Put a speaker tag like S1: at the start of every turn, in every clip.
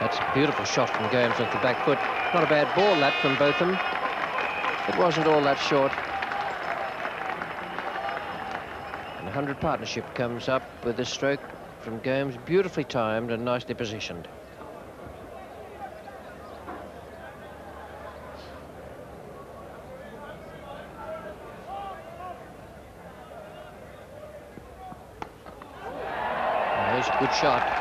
S1: That's a beautiful shot from Gomes off the back foot. Not a bad ball, that, from Botham. It wasn't all that short. And 100 partnership comes up with this stroke from Gomes, beautifully timed and nicely positioned. There's a good shot.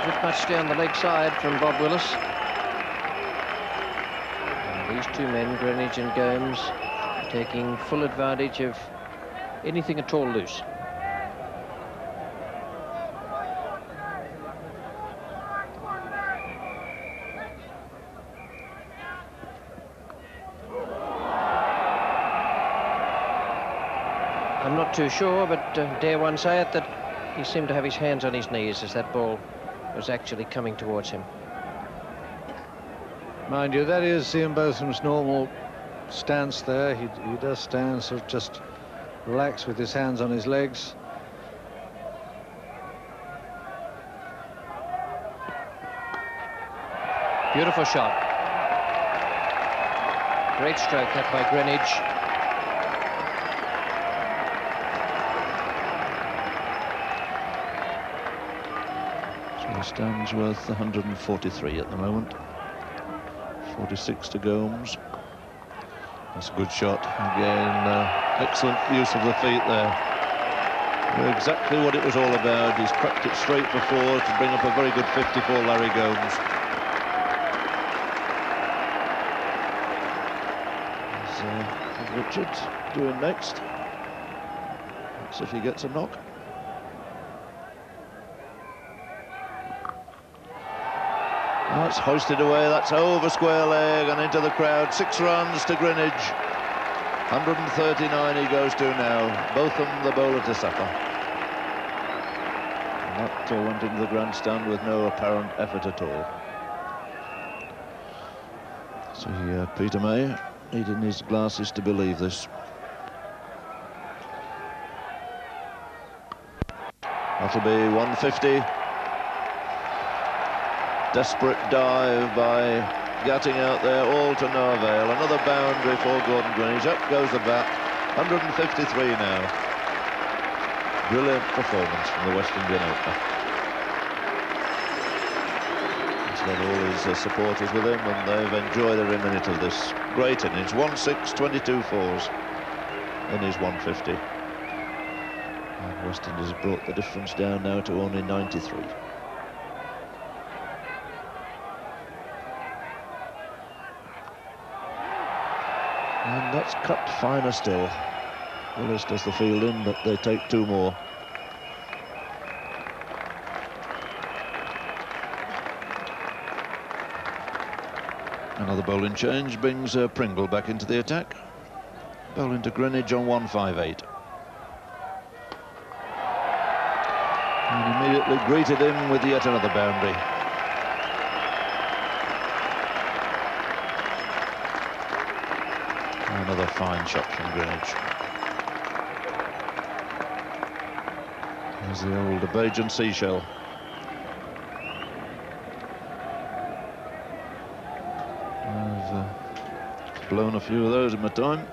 S1: Not much down the leg side from Bob Willis. And these two men, Greenidge and Gomes, taking full advantage of anything at all loose. I'm not too sure, but dare one say it, that he seemed to have his hands on his knees as that ball was actually coming towards him.
S2: Mind you, that is Ian Botham's normal stance there. He does stand sort of just relaxed with his hands on his legs.
S1: Beautiful shot. Great stroke that by Greenidge.
S3: Stands worth 143 at the moment. 46 to Gomes. That's a good shot. Again, excellent use of the feet there. Knew exactly what it was all about. He's cracked it straight before to bring up a very good 50 for Larry Gomes. As Richards doing next. Let's see if he gets a knock. That's hoisted away, that's over square leg and into the crowd. 6 runs to Greenidge. 139 he goes to now. Botham the bowler to suffer. And that went into the grandstand with no apparent effort at all. So Peter May needing his glasses to believe this. That'll be 150. Desperate dive by Gatting out there, all to no avail. Another boundary for Gordon Greenidge. Up goes the bat. 153 now. Brilliant performance from the West Indian opener. He's got all his supporters with him, and they've enjoyed every minute of this great innings. 1-6, 22 fours in his 150. And West Indies has brought the difference down now to only 93. And that's cut finer still. Willis does the fielding, but they take 2 more. Another bowling change brings Pringle back into the attack. Bowling to Greenidge on 158. And immediately greeted him with yet another boundary. Another fine shot from Greenidge. There's the old Abajan seashell. I've blown a few of those in my time.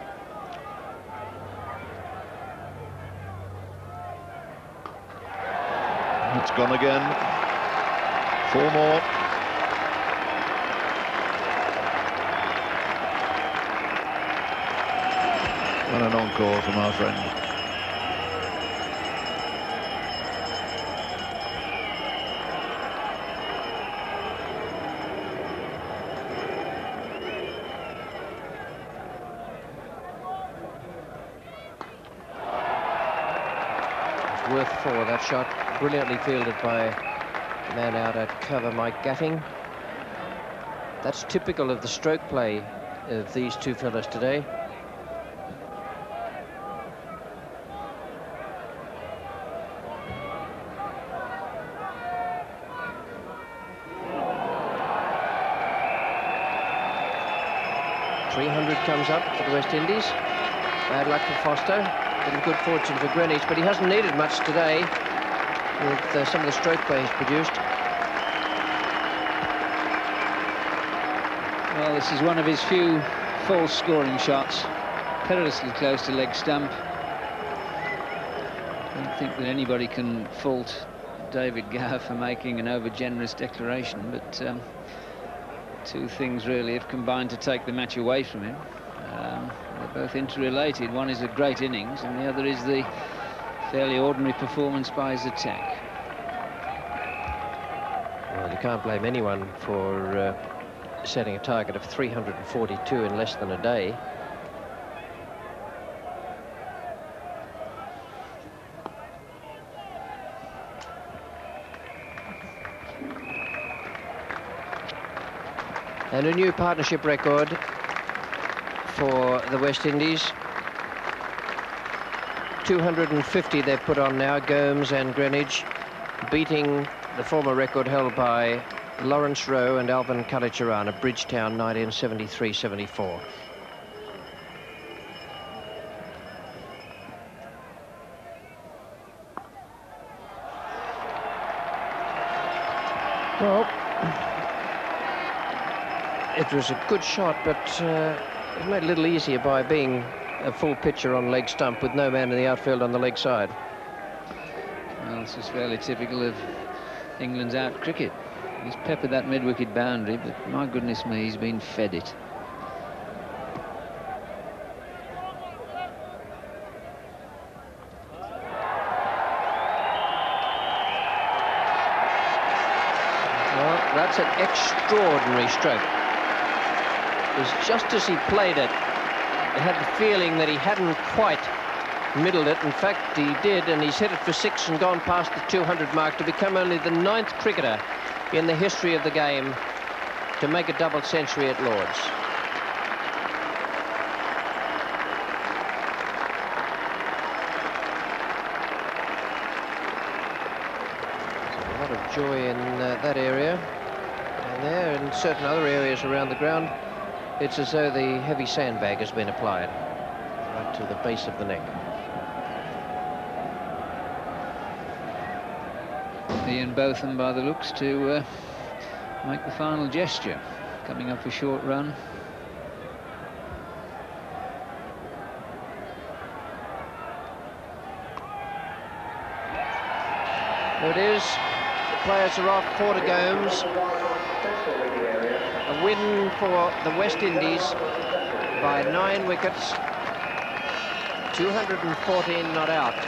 S3: It's gone again. 4 more. And an encore from our friend.
S1: It's worth 4, that shot. Brilliantly fielded by the man out at cover, Mike Gatting. That's typical of the stroke play of these two fellas today. Comes up for the West Indies. Bad luck for Foster. Been good fortune for Greenidge, but he hasn't needed much today with some of the stroke play he's produced.
S4: Well, this is one of his few false scoring shots, perilously close to leg stump. I don't think that anybody can fault David Gower for making an over-generous declaration, but two things really have combined to take the match away from him. They're both interrelated. One is a great innings, and the other is the fairly ordinary performance by his attack.
S1: Well, you can't blame anyone for setting a target of 342 in less than a day. And a new partnership record for the West Indies. 250 they've put on now, Gomes and Greenidge, beating the former record held by Lawrence Rowe and Alvin Kalicharan, Bridgetown, 1973-74. Well, it was a good shot, but it made it a little easier by being a full pitcher on leg stump with no man in the outfield on the leg side.
S4: Well, this is fairly typical of England's out cricket. He's peppered that mid-wicket boundary, but my goodness me, he's been fed it.
S1: Well, that's an extraordinary stroke. It was just as he played it, I had the feeling that he hadn't quite middled it. In fact, he did, and he's hit it for 6 and gone past the 200 mark to become only the 9th cricketer in the history of the game to make a double century at Lord's. So a lot of joy in that area, and there in certain other areas around the ground it's as though the heavy sandbag has been applied right to the base of the neck.
S4: Ian Botham, by the looks, to make the final gesture, coming up a short run.
S1: There it is. The players are off. 4 to Gomes. A win for the West Indies by 9 wickets. 214 not out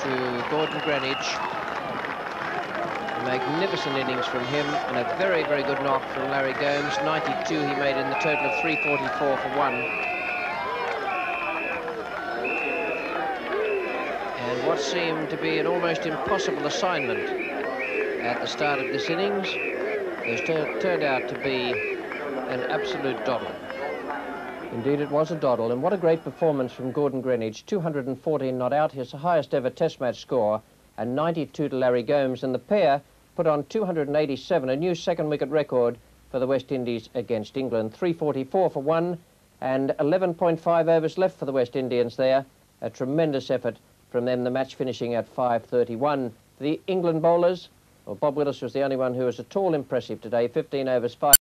S1: to Gordon Greenidge. Magnificent innings from him, and a very, very good knock from Larry Gomes. 92 he made in the total of 344 for 1. And what seemed to be an almost impossible assignment at the start of this innings has turned out to be an absolute doddle. Indeed, it was a doddle, and what a great performance from Gordon Greenidge. 214 not out, his highest ever Test match score, and 92 to Larry Gomes, and the pair put on 287, a new second wicket record for the West Indies against England. 344 for 1, and 11.5 overs left for the West Indians there. A tremendous effort from them, the match finishing at 5:31. The England bowlers, well, Bob Willis was the only one who was at all impressive today. 15 overs, 5.